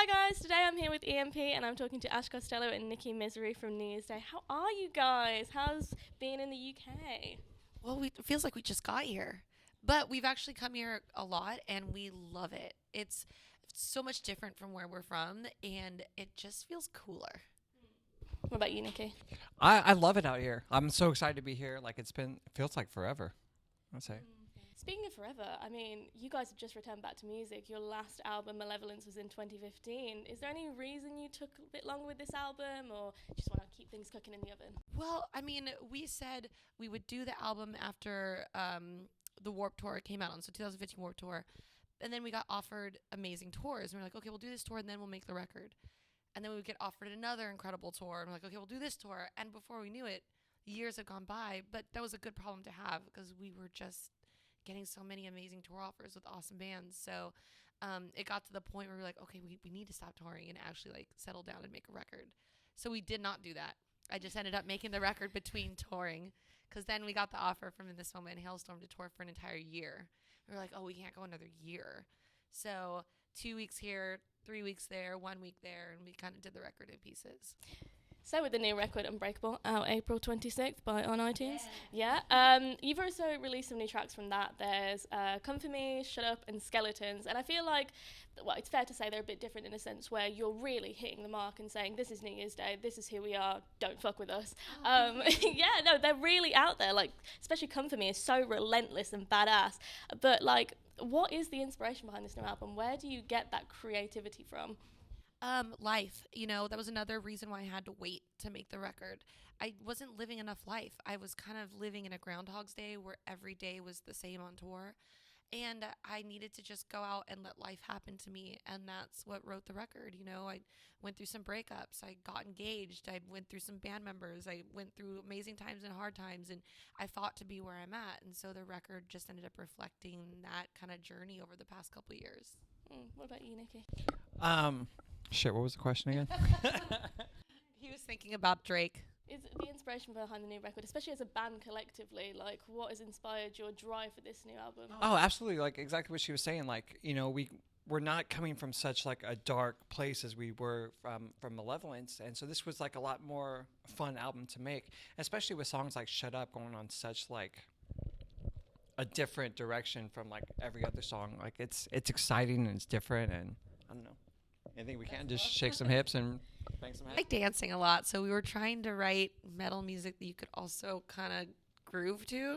Hi guys, today I'm here with EMP and I'm talking to Ash Costello and Nikki Misery from New Year's Day. How are you guys? How's being in the UK? Well, it feels like we just got here, but we've actually come here a lot and we love it. It's so much different from where we're from, and it just feels cooler. What about you, Nikki? I love it out here. I'm so excited to be here. Like it feels like forever. I'd say. Speaking of forever, I mean, you guys have just returned back to music. Your last album, Malevolence, was in 2015. Is there any reason you took a bit longer with this album, or just want to keep things cooking in the oven? Well, I mean, we said we would do the album after the Warp Tour came out on, so 2015 Warp Tour. And then we got offered amazing tours. And we're like, okay, we'll do this tour and then we'll make the record. And then we would get offered another incredible tour. And we're like, okay, we'll do this tour. And before we knew it, years had gone by. But that was a good problem to have because we were just getting so many amazing tour offers with awesome bands. So it got to the point where we were like, okay, we need to stop touring and actually like settle down and make a record. So we did not do that. I just ended up making the record between touring because then we got the offer from In This Moment and Hailstorm to tour for an entire year. We were like, oh, we can't go another year. So 2 weeks here, 3 weeks there, 1 week there, and we kind of did the record in pieces. So with the new record, Unbreakable, out April 26th by On iTunes. Yeah. You've also released some new tracks from that. There's Come For Me, Shut Up, and Skeletons. And I feel like, well, it's fair to say they're a bit different in a sense where you're really hitting the mark and saying, this is New Year's Day, this is who we are, don't fuck with us. Yeah, no, they're really out there. Like, especially Come For Me is so relentless and badass. But, like, what is the inspiration behind this new album? Where do you get that creativity from? Life, that was another reason why I had to wait to make the record. I wasn't living enough life. I was kind of living in a Groundhog's Day where every day was the same on tour. And I needed to just go out and let life happen to me. And that's what wrote the record. I went through some breakups. I got engaged. I went through some band members. I went through amazing times and hard times. And I fought to be where I'm at. And so the record just ended up reflecting that kind of journey over the past couple of years. What about you, Nikki? Shit, what was the question again? He was thinking about Drake. Is the inspiration behind the new record, especially as a band collectively, like what has inspired your drive for this new album? Oh, absolutely. Like exactly what she was saying. Like, we're not coming from such like a dark place as we were from Malevolence. And so this was like a lot more fun album to make, especially with songs like Shut Up going on such like a different direction from like every other song. Like it's exciting and it's different, and I don't know. I think we can just shake some hips and bang some heads. I like dancing a lot, so we were trying to write metal music that you could also kind of groove to.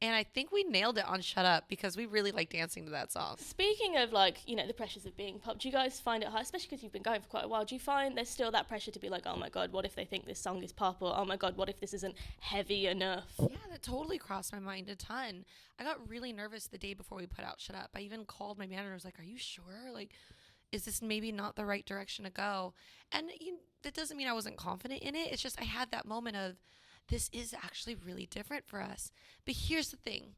And I think we nailed it on Shut Up because we really like dancing to that song. Speaking of like, the pressures of being pop, do you guys find it hard, especially because you've been going for quite a while, do you find there's still that pressure to be like, oh my God, what if they think this song is pop? Or, oh my God, what if this isn't heavy enough? Yeah, that totally crossed my mind a ton. I got really nervous the day before we put out Shut Up. I even called my manager. I was like, are you sure? Like, is this maybe not the right direction to go? And that doesn't mean I wasn't confident in it. It's just I had that moment of, this is actually really different for us. But here's the thing.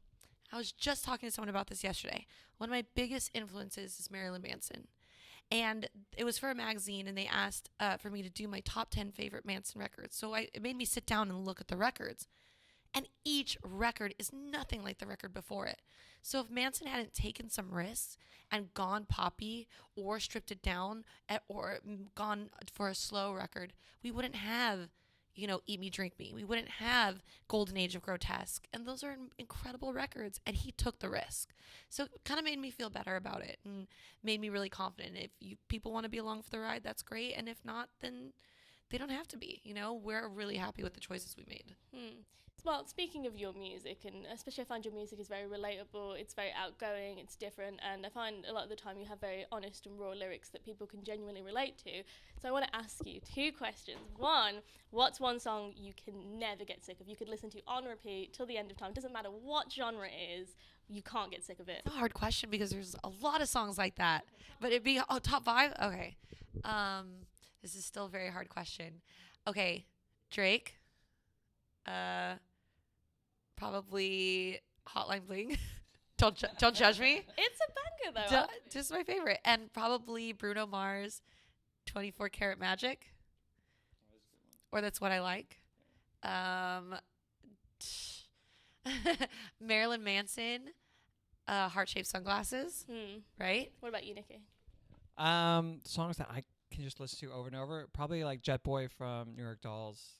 I was just talking to someone about this yesterday. One of my biggest influences is Marilyn Manson. And it was for a magazine, and they asked for me to do my top 10 favorite Manson records. So it made me sit down and look at the records. And each record is nothing like the record before it. So if Manson hadn't taken some risks and gone poppy or stripped it down or gone for a slow record, we wouldn't have, Eat Me, Drink Me. We wouldn't have Golden Age of Grotesque. And those are incredible records. And he took the risk. So it kind of made me feel better about it and made me really confident. If people want to be along for the ride, that's great. And if not, then they don't have to be. We're really happy with the choices we made. Well, speaking of your music, and especially I find your music is very relatable, it's very outgoing, it's different, and I find a lot of the time you have very honest and raw lyrics that people can genuinely relate to. So I want to ask you 2 questions. One, what's one song you can never get sick of? You could listen to on repeat till the end of time. Doesn't matter what genre it is, you can't get sick of it. It's a hard question because there's a lot of songs like that. But it'd be, top 5? Okay. This is still a very hard question. Okay, Drake. Probably Hotline Bling. don't judge me. It's a banger though. Just my favorite. And probably Bruno Mars, 24 Karat Magic. Or That's What I Like. Marilyn Manson, Heart-Shaped Sunglasses. Right? What about you, Nikki? Songs that I can just listen to over and over. Probably like Jet Boy from New York Dolls,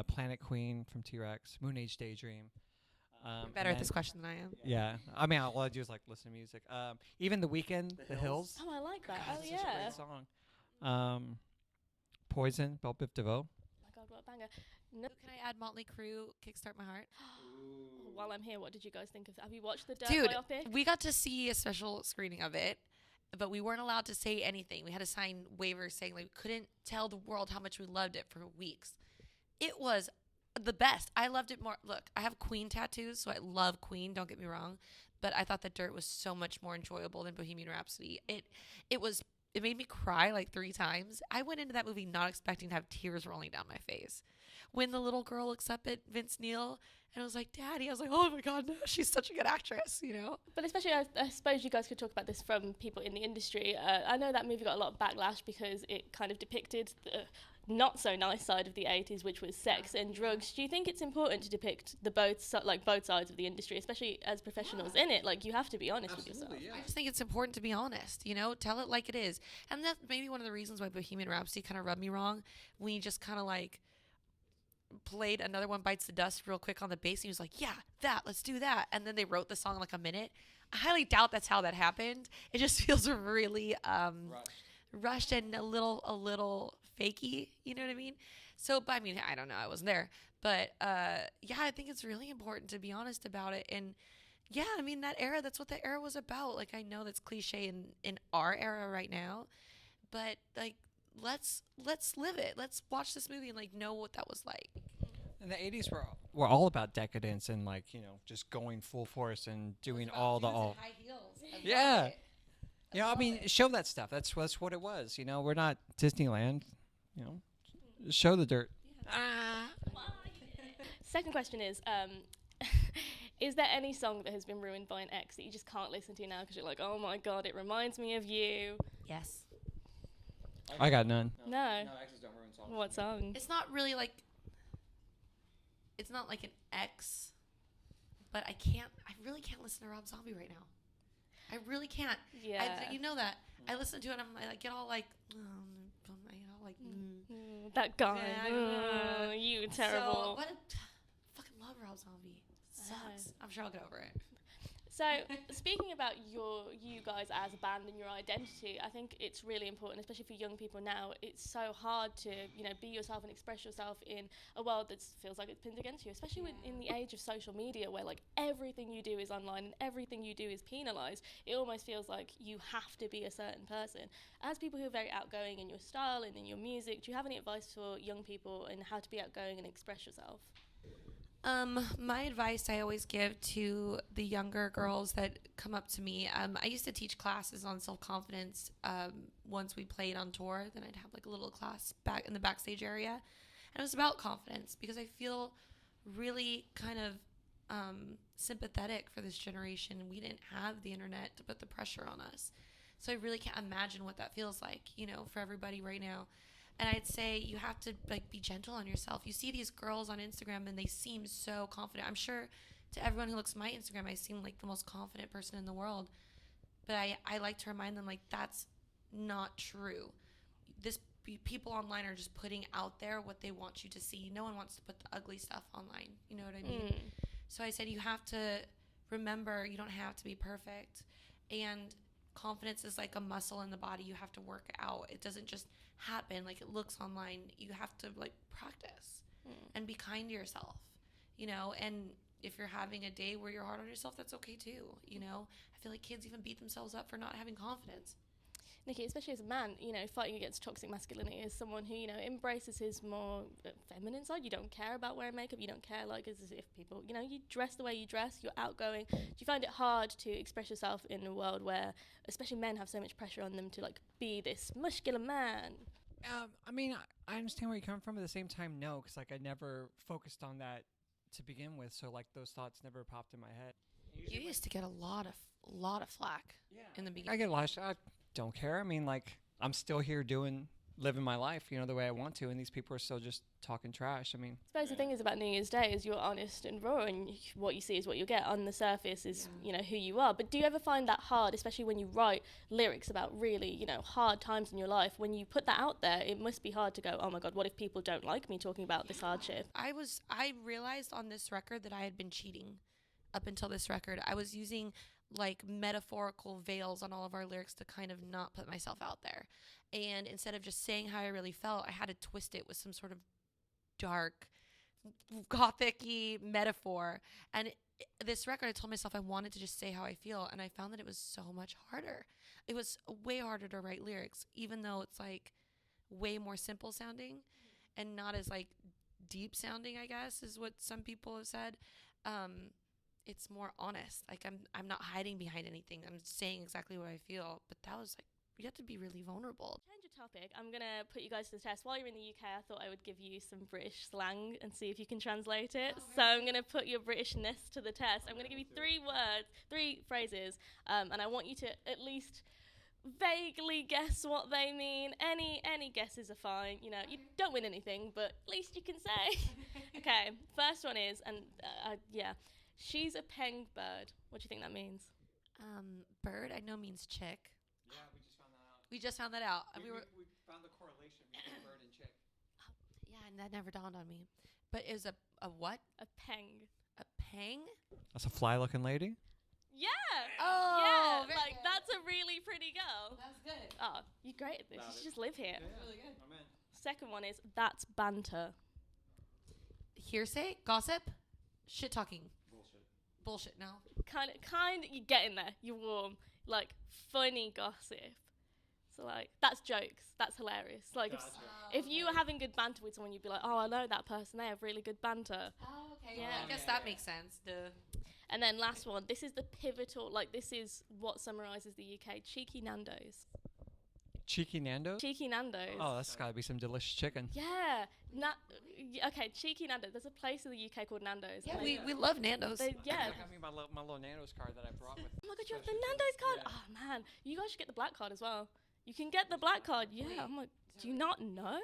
Planet Queen from T-Rex, Moon Age Daydream. You're better at this question than I am. Yeah, I mean, all I do is like listen to music. Even The Weeknd, The Hills. Oh, I like that. God, Oh, it's yeah. such a great song. Poison, Belle Biv DeVoe. Oh my God, what a banger. No. Can I add Motley Crue, Kickstart My Heart? While I'm here, what did you guys think of? Have you watched the Dirt Dude, biopic? we got to see a special screening of it, but we weren't allowed to say anything. We had to sign waivers saying like we couldn't tell the world how much we loved it for weeks. It was the best. I loved it more. Look, I have Queen tattoos, so I love Queen, don't get me wrong, but I thought that Dirt was so much more enjoyable than Bohemian Rhapsody. It made me cry like 3 times. I went into that movie not expecting to have tears rolling down my face. When the little girl looks up at Vince Neil and I was like, Daddy, I was like, oh my God, no, she's such a good actress, you know? But especially, I suppose you guys could talk about this from people in the industry. I know that movie got a lot of backlash because it kind of depicted the not so nice side of the 80s, which was sex and drugs. Do you think it's important to depict both sides of the industry, especially as professionals in it? Like, you have to be honest with yourself. I just think it's important to be honest, you know, tell it like it is. And that's maybe one of the reasons why Bohemian Rhapsody kind of rubbed me wrong. When he just kind of like played Another One Bites the Dust real quick on the bass, and he was like, yeah, let's do that. And then they wrote the song in like a minute. I highly doubt that's how that happened. It just feels really rushed and a little fakey, you know what I mean? So, but I mean, I don't know, I wasn't there. But yeah, I think it's really important to be honest about it. And yeah, I mean, that era, that's what the era was about. Like, I know that's cliche in our era right now, but like, let's live it. Let's watch this movie and like know what that was like. And the 80s were all about decadence and like, you know, just going full force and doing all the all. High heels. Yeah. You know, I mean, show that stuff. That's what it was. You know, we're not Disneyland. You know, show the dirt. Second question is, is there any song that has been ruined by an ex that you just can't listen to now because you're like, oh my God, it reminds me of you? Yes. I got none. No. Exes don't ruin songs. What song? It's not really like, it's not like an ex, but I really can't listen to Rob Zombie right now. I really can't. Yeah. You know that. I listen to it and I get all like, that guy. Yeah, You terrible. So, fucking love Rob Zombie. Sucks. I'm sure I'll get over it. So, speaking about you guys as a band and your identity, I think it's really important, especially for young people now. It's so hard to, you know, be yourself and express yourself in a world that feels like it's pinned against you, especially in the age of social media where, like, everything you do is online and everything you do is penalised. It almost feels like you have to be a certain person. As people who are very outgoing in your style and in your music, do you have any advice for young people on how to be outgoing and express yourself? My advice I always give to the younger girls that come up to me, I used to teach classes on self-confidence. Once we played on tour, then I'd have like a little class back in the backstage area. And it was about confidence because I feel really kind of sympathetic for this generation. We didn't have the internet to put the pressure on us. So I really can't imagine what that feels like, you know, for everybody right now. And I'd say you have to like be gentle on yourself. You see these girls on Instagram and they seem so confident. I'm sure to everyone who looks at my Instagram, I seem like the most confident person in the world. But I like to remind them like that's not true. People online are just putting out there what they want you to see. No one wants to put the ugly stuff online. You know what I mean? So I said you have to remember you don't have to be perfect. And confidence is like a muscle in the body you have to work out. It doesn't just happen like it looks online. You have to like practice and be kind to yourself, you know. And if you're having a day where you're hard on yourself, that's okay too, you know. I feel like kids even beat themselves up for not having confidence. Nikki, especially as a man, you know, fighting against toxic masculinity is someone who, you know, embraces his more feminine side. You don't care about wearing makeup. You don't care, like, as if people, you know, you dress the way you dress. You're outgoing. Do you find it hard to express yourself in a world where, especially men, have so much pressure on them to, like, be this muscular man? I mean, I understand where you come from. At the same time, no, because, like, I never focused on that to begin with. So, like, those thoughts never popped in my head. You used to get a lot of flack in the beginning. I get a lot of I don't care. I mean, like, I'm still here doing living my life, you know, the way I want to, and these people are still just talking trash. I mean, I suppose the thing is about New Year's Day is you're honest and raw, and what you see is what you get. On the surface is, you know, who you are. But do you ever find that hard, especially when you write lyrics about really, you know, hard times in your life? When you put that out there, it must be hard to go, oh my God, what if people don't like me talking about this hardship? I realized on this record that I had been cheating up until this record. I was using like metaphorical veils on all of our lyrics to kind of not put myself out there. And instead of just saying how I really felt, I had to twist it with some sort of dark, gothic-y metaphor. And this record, I told myself I wanted to just say how I feel, and I found that it was so much harder. It was way harder to write lyrics, even though it's like way more simple sounding and not as like deep sounding, I guess, is what some people have said. It's more honest. Like I'm not hiding behind anything. I'm saying exactly what I feel. But that was like, you have to be really vulnerable. Change of topic. I'm going to put you guys to the test. While you're in the UK, I thought I would give you some British slang and see if you can translate it. So I'm going to put your Britishness to the test. I'm going to give you 3 words, 3 phrases, and I want you to at least vaguely guess what they mean. Any guesses are fine. You know, you don't win anything, but at least you can say. Okay, first one is, and she's a peng bird. What do you think that means? Bird, I know means chick. yeah, we just found that out. We just found that out. We found the correlation between bird and chick. Yeah, and that never dawned on me. But it was a what? A peng. A pang? That's a fly-looking lady. Yeah. Oh, yeah. very Like good. that's a really pretty girl. That's good. Oh, you're great at this. You should just live here. Yeah, really good. I'm in. Second one is that's banter. Hearsay? Gossip? Shit talking. Bullshit, no. Kind of. You get in there. You're warm. Like funny gossip. So like that's jokes. That's hilarious. Like if you were having good banter with someone, you'd be like, oh, I know that person. They have really good banter. Oh, okay. Yeah. Well, I guess that makes sense. Duh. And then last one. This is the pivotal. Like this is what summarizes the UK. Cheeky Nando's. Cheeky Nando's? Cheeky Nando's. Oh, that's got to be some delicious chicken. Yeah. Okay, Cheeky Nando's. There's a place in the UK called Nando's. Yeah, and we love Nando's. yeah. I got me my little Nando's card that I brought with. Oh my God, you have the Nando's card? Yeah. Oh man, you guys should get the black card as well. You can get the black card. Yeah, I'm like, do you not know?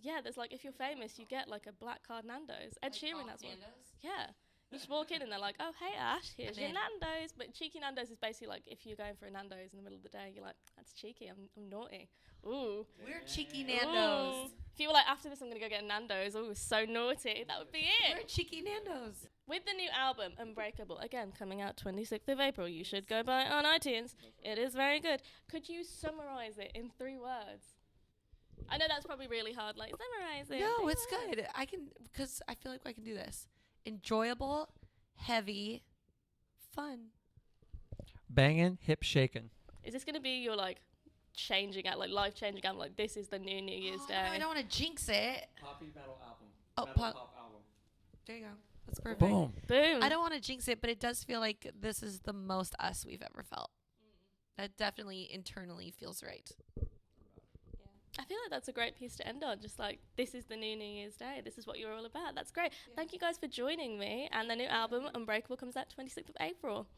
Yeah, there's like, if you're famous, you get like a black card Nando's. Ed Sheeran has one. Yeah. You just walk in and they're like, oh, hey Ash, here's your Nando's. But Cheeky Nando's is basically like, if you're going for a Nando's in the middle of the day, you're like, that's cheeky, I'm naughty. Ooh. We're cheeky Nando's. Ooh. If you were like, after this, I'm going to go get a Nando's. Ooh, so naughty. That would be it. We're cheeky Nando's. With the new album, Unbreakable, again, coming out 26th of April. You should go buy it on iTunes. It is very good. Could you summarize it in 3 words? I know that's probably really hard. Like, summarize it. No, it's good. I can, because I feel like I can do this. Enjoyable, heavy, fun. Banging, hip shaking. Is this going to be your, like, changing out, like, life-changing album? Like, this is the new New Year's Day. No, I don't want to jinx it. Poppy metal album. Oh, pop album. There you go. That's perfect. Boom. Boom. I don't want to jinx it, but it does feel like this is the most us we've ever felt. That definitely internally feels right. I feel like that's a great piece to end on. Just like, this is the new New Year's Day. This is what you're all about. That's great. Thank you guys for joining me. And the new album, Unbreakable, comes out 26th of April.